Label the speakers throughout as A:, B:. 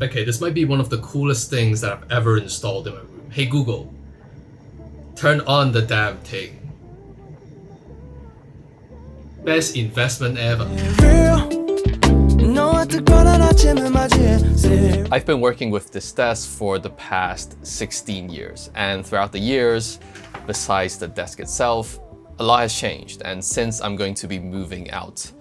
A: Okay, this might be one of the coolest things that I've ever installed in my room. Hey Google, turn on the damn thing. Best investment ever.
B: I've been working with this desk for the past 16 years, and throughout the years, besides the desk itself, a lot has changed. And since I'm going to be moving out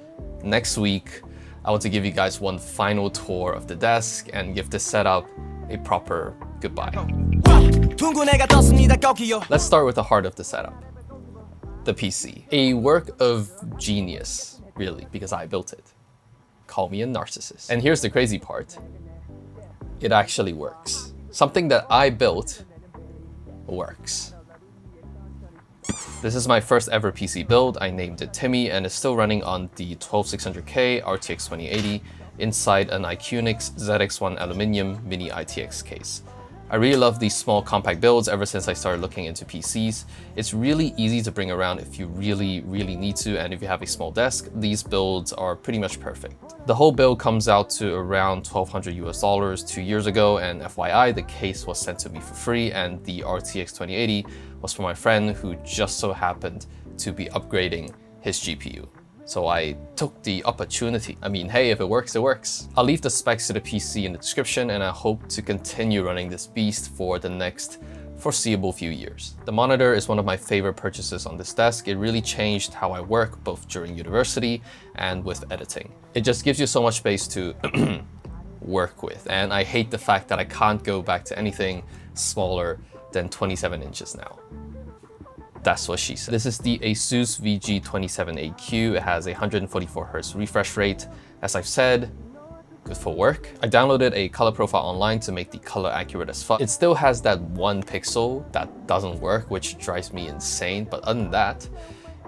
B: next week, I want to give you guys one final tour of the desk and give this setup a proper goodbye. Let's start with the heart of the setup, the PC. A work of genius, really, because I built it. Call me a narcissist. And here's the crazy part. It actually works. Something that I built works. This is my first ever PC build. I named it Timmy and it's still running on the 12600K RTX 2080 inside an Iconix ZX1 Aluminium Mini ITX case. I really love these small compact builds ever since I started looking into PCs. It's really easy to bring around if you really need to, and if you have a small desk, these builds are pretty much perfect. The whole build comes out to around $1,200 US 2 years ago, and FYI, the case was sent to me for free, and the RTX 2080 was for my friend who just so happened to be upgrading his GPU. So I took the opportunity. I mean, hey, if it works, it works. I'll leave the specs to the PC in the description, and I hope to continue running this beast for the next foreseeable few years. The monitor is one of my favorite purchases on this desk. It really changed how I work, both during university and with editing. It just gives you so much space to work with, and I hate the fact that I can't go back to anything smaller than 27 inches now. That's what she said. This is the Asus VG27AQ. It has a 144Hz refresh rate. As I've said, good for work. I downloaded a color profile online to make the color accurate as fuck. It still has that one pixel that doesn't work, which drives me insane. But other than that,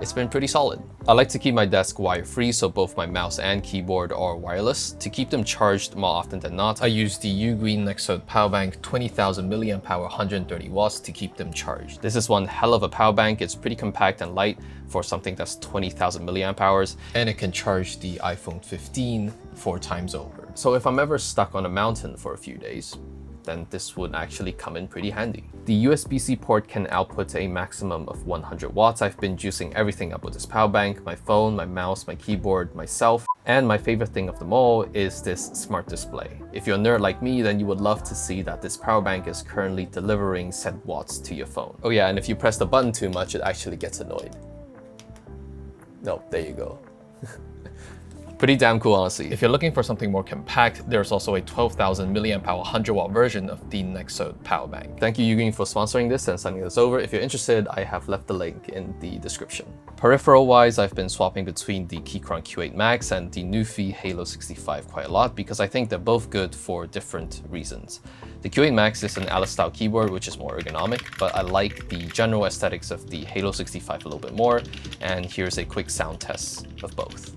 B: it's been pretty solid. I like to keep my desk wire-free, so both my mouse and keyboard are wireless. To keep them charged more often than not, I use the Ugreen Nexode power bank, 20,000 mAh, 130 watts to keep them charged. This is one hell of a power bank. It's pretty compact and light for something that's 20,000 mAh, and it can charge the iPhone 15 4 times over. So if I'm ever stuck on a mountain for a few days, then this would actually come in pretty handy. The USB-C port can output a maximum of 100 watts. I've been juicing everything up with this power bank, my phone, my mouse, my keyboard, myself, and my favorite thing of them all is this smart display. If you're a nerd like me, then you would love to see that this power bank is currently delivering said watts to your phone. Oh yeah, and if you press the button too much, it actually gets annoyed. No, there you go. Pretty damn cool, honestly. If you're looking for something more compact, there's also a 12,000 mAh 100-watt version of the Nexode power bank. Thank you, Ugreen, for sponsoring this and sending this over. If you're interested, I have left the link in the description. Peripheral-wise, I've been swapping between the Keychron Q8 Max and the Newfie Halo 65 quite a lot because I think they're both good for different reasons. The Q8 Max is an Alice-style keyboard, which is more ergonomic, but I like the general aesthetics of the Halo 65 a little bit more, and here's a quick sound test of both.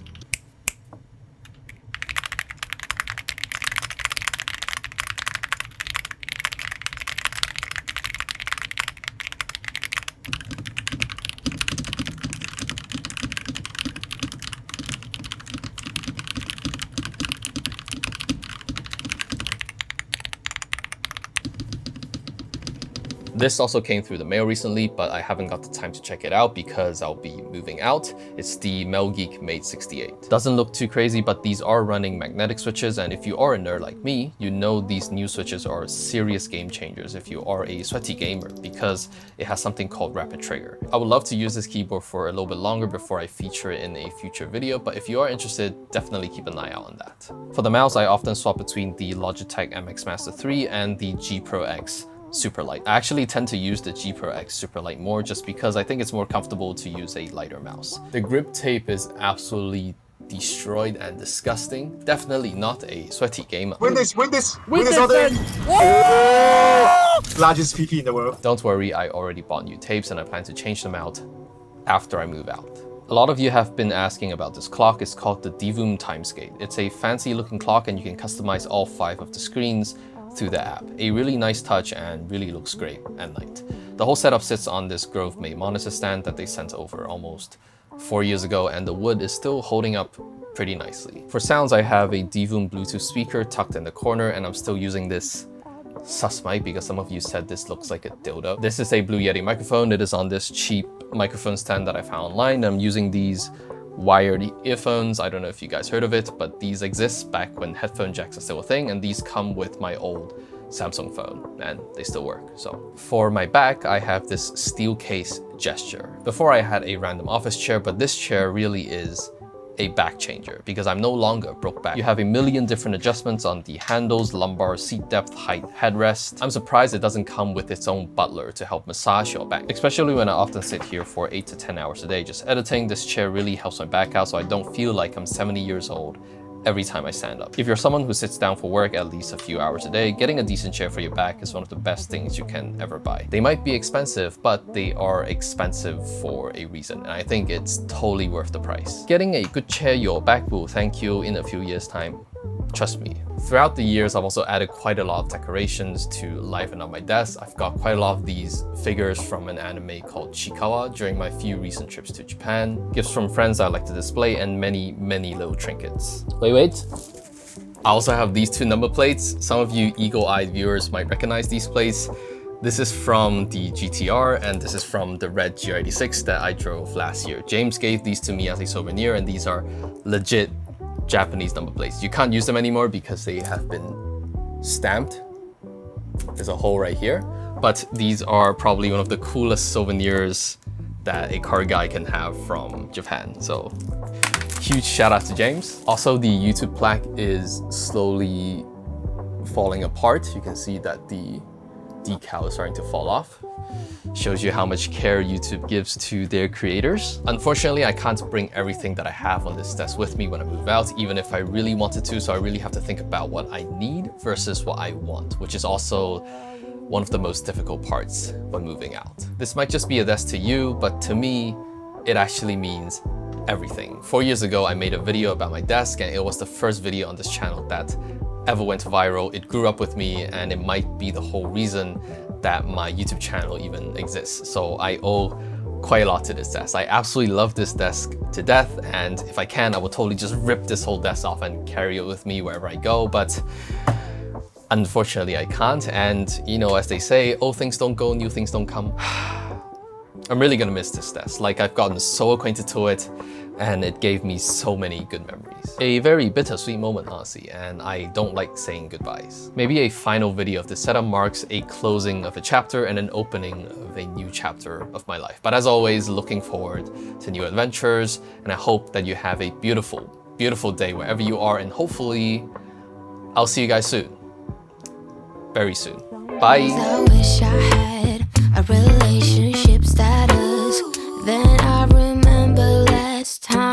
B: This also came through the mail recently, but I haven't got the time to check it out because I'll be moving out. It's the Melgeek Mate 68. Doesn't look too crazy, but these are running magnetic switches, and if you are a nerd like me, you know these new switches are serious game changers if you are a sweaty gamer because it has something called rapid trigger. I would love to use this keyboard for a little bit longer before I feature it in a future video, but if you are interested, definitely keep an eye out on that. For the mouse, I often swap between the Logitech MX Master 3 and the G Pro X Superlight. I actually tend to use the G Pro X Superlight more just because I think it's more comfortable to use a lighter mouse. The grip tape is absolutely destroyed and disgusting. Definitely not a sweaty gamer.
C: Win this other. Oh! Largest PP in the world.
B: Don't worry, I already bought new tapes and I plan to change them out after I move out. A lot of you have been asking about this clock. It's called the Divum Timescape. It's a fancy looking clock and you can customize all 5 of the screens through the app. A really nice touch and really looks great at night. The whole setup sits on this Grove made monitor stand that they sent over almost 4 years ago, and the wood is still holding up pretty nicely. For sounds, I have a Divum Bluetooth speaker tucked in the corner, and I'm still using this sus mic because some of you said this looks like a dildo. This is a Blue Yeti microphone. It is on this cheap microphone stand that I found online. I'm using these wired earphones. I don't know if you guys heard of it, but these exist back when headphone jacks are still a thing, and these come with my old Samsung phone, and they still work. So for my back, I have this steel case gesture. Before I had a random office chair, but this chair really is a back changer because I'm no longer broke back. You have a million different adjustments on the handles, lumbar, seat depth, height, headrest. I'm surprised it doesn't come with its own butler to help massage your back, especially when I often sit here for 8 to 10 hours a day just editing. This chair really helps my back out so I don't feel like I'm 70 years old every time I stand up. If you're someone who sits down for work at least a few hours a day, getting a decent chair for your back is one of the best things you can ever buy. They might be expensive, but they are expensive for a reason, and I think it's totally worth the price. Getting a good chair your back will thank you in a few years' time. Trust me. Throughout the years, I've also added quite a lot of decorations to liven up my desk. I've got quite a lot of these figures from an anime called Chikawa during my few recent trips to Japan, gifts from friends I like to display, and many, many little trinkets. Wait. I also have these two number plates. Some of you eagle-eyed viewers might recognize these plates. This is from the GTR, and this is from the red GR86 that I drove last year. James gave these to me as a souvenir, and these are legit Japanese number plates. You can't use them anymore because they have been stamped. There's a hole right here, but these are probably one of the coolest souvenirs that a car guy can have from Japan. So huge shout out to James. Also, the YouTube plaque is slowly falling apart. You can see that the decal is starting to fall off. Shows you how much care YouTube gives to their creators. Unfortunately, I can't bring everything that I have on this desk with me when I move out, even if I really wanted to, so I really have to think about what I need versus what I want, which is also one of the most difficult parts when moving out. This might just be a desk to you, but to me, it actually means everything. 4 years ago, I made a video about my desk, and it was the first video on this channel that ever went viral. It grew up with me, and it might be the whole reason that my YouTube channel even exists. So I owe quite a lot to this desk. I absolutely love this desk to death, and if I can, I would totally just rip this whole desk off and carry it with me wherever I go, but unfortunately I can't. And you know, as they say, old things don't go, new things don't come. I'm really gonna miss this desk. Like, I've gotten so acquainted to it, and it gave me so many good memories. A very bittersweet moment, honestly, and I don't like saying goodbyes. Maybe a final video of this setup marks a closing of a chapter and an opening of a new chapter of my life. But as always, looking forward to new adventures, and I hope that you have a beautiful, beautiful day wherever you are, and hopefully I'll see you guys soon. Very soon. Bye!
D: I wish I had a relationship status. Then I remember last time